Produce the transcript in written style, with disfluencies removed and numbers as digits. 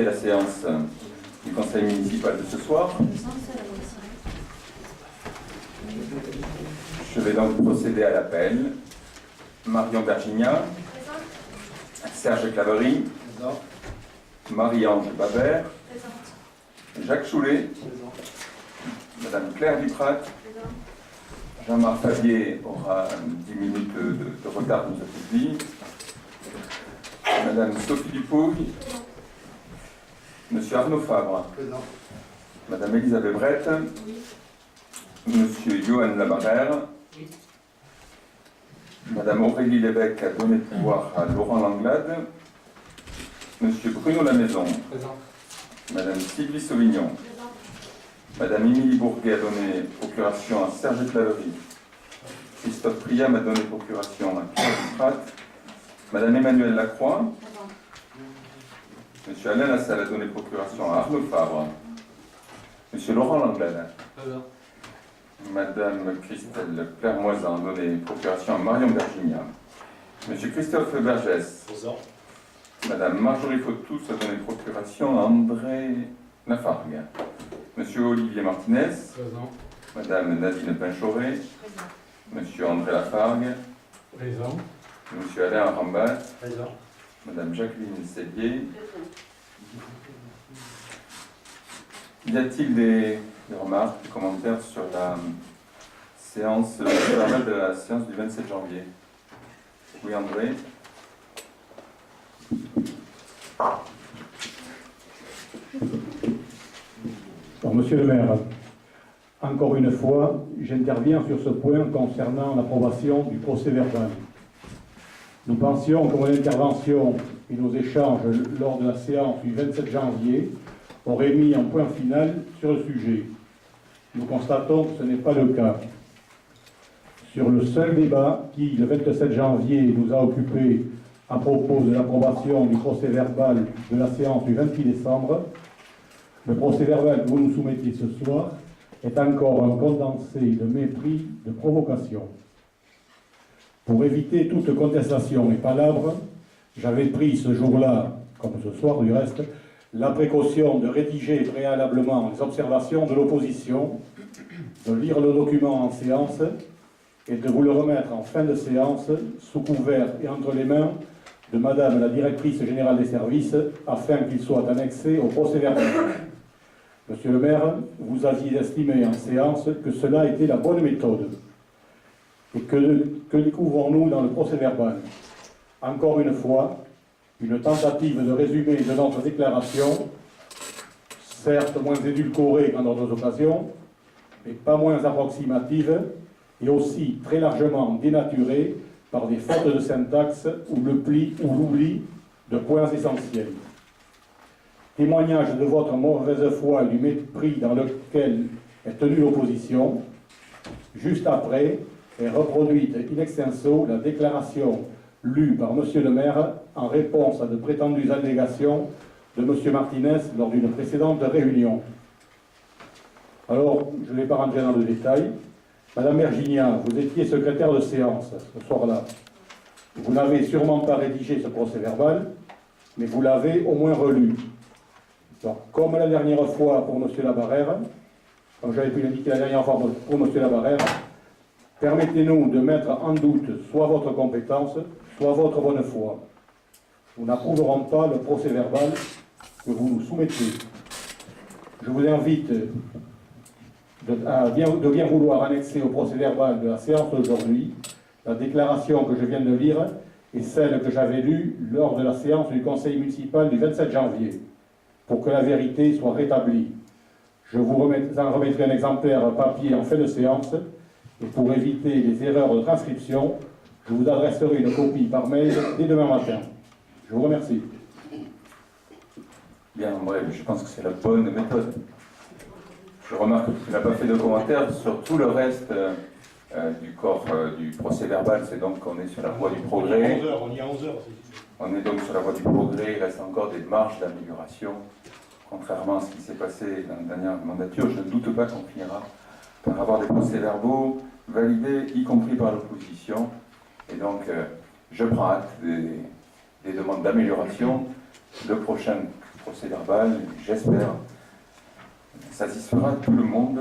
commencer la séance du conseil municipal de ce soir. Je vais donc procéder à l'appel. Marion Bergigna, Serge Claverie, Marie-Ange Babert, Jacques Choulet, Madame Claire Duprat, Jean-Marc Fabier aura 10 minutes de retard, nous a dit. Madame Sophie Dupouille, Monsieur Arnaud Fabre, Madame Elisabeth Brett, Monsieur Johan Labarère, Madame Aurélie Lévesque a donné le pouvoir à Laurent Langlade, Monsieur Bruno Lamaison, Madame Sylvie Sauvignon, Madame Émilie Bourguet a donné procuration à Serge Claverie, Christophe Priam a donné procuration à Pierre Duprat, Madame Emmanuelle Lacroix, Monsieur Alain Lassalle a donné procuration à Arnaud Fabre, Monsieur Laurent Langlade, Madame Christelle Clermoisan a donné procuration à Marion Bergigna, Monsieur Christophe Vergès, Madame Marjorie Fautous a donné procuration à André Lafargue, Monsieur Olivier Martinez, Madame Nadine Pinchoré, Monsieur André Lafargue, Monsieur Alain Rambat, Madame Jacqueline Sellier. Y a-t-il des remarques, des commentaires sur la séance de la séance du 27 janvier? Oui, André. Alors, Monsieur le maire, encore une fois, j'interviens sur ce point concernant l'approbation du procès-verbal. Nous pensions que mon intervention et nos échanges lors de la séance du 27 janvier auraient mis un point final sur le sujet. Nous constatons que ce n'est pas le cas. Sur le seul débat qui, le 27 janvier, nous a occupés à propos de l'approbation du procès-verbal de la séance du 28 décembre, le procès-verbal que vous nous soumettez ce soir est encore un condensé de mépris, de provocation. Pour éviter toute contestation et palabre, j'avais pris ce jour-là, comme ce soir du reste, la précaution de rédiger préalablement les observations de l'opposition, de lire le document en séance et de vous le remettre en fin de séance sous couvert et entre les mains de Madame la directrice générale des services afin qu'il soit annexé au procès-verbal. Monsieur le maire, vous aviez estimé en séance que cela était la bonne méthode. Et que découvrons-nous dans le procès-verbal? Encore une fois, une tentative de résumé de notre déclaration, certes moins édulcorée qu'en d'autres occasions, mais pas moins approximative, et aussi très largement dénaturée par des fautes de syntaxe ou le pli ou l'oubli de points essentiels. Témoignage de votre mauvaise foi et du mépris dans lequel est tenue l'opposition. Juste après est reproduite in extenso la déclaration lue par Monsieur le maire en réponse à de prétendues allégations de Monsieur Martinez lors d'une précédente réunion. Alors, je ne vais pas rentrer dans le détail. Madame Bergigna, vous étiez secrétaire de séance ce soir-là. Vous n'avez sûrement pas rédigé ce procès-verbal, mais vous l'avez au moins relu. Donc, comme la dernière fois pour M. Labarère, comme j'avais pu l'indiquer la dernière fois pour M. Labarère, permettez-nous de mettre en doute soit votre compétence, soit votre bonne foi. Nous n'approuverons pas le procès-verbal que vous nous soumettez. Je vous invite de bien vouloir annexer au procès-verbal de la séance d'aujourd'hui la déclaration que je viens de lire et celle que j'avais lue lors de la séance du conseil municipal du 27 janvier, pour que la vérité soit rétablie. Je vous en remettrai un exemplaire papier en fin de séance, et pour éviter les erreurs de transcription, je vous adresserai une copie par mail dès demain matin. Je vous remercie. Bien, bref, je pense que c'est la bonne méthode. Je remarque que tu n'as pas fait de commentaires sur tout le reste du corps du procès-verbal. C'est donc qu'on est sur la voie du progrès. On y est à 11h. On est donc sur la voie du progrès. Il reste encore des marges d'amélioration. Contrairement à ce qui s'est passé dans la dernière mandature, je ne doute pas qu'on finira par avoir des procès-verbaux validés, y compris par l'opposition. Et donc, je prends acte des demandes d'amélioration. Le prochain procès verbal, j'espère, satisfera tout le monde.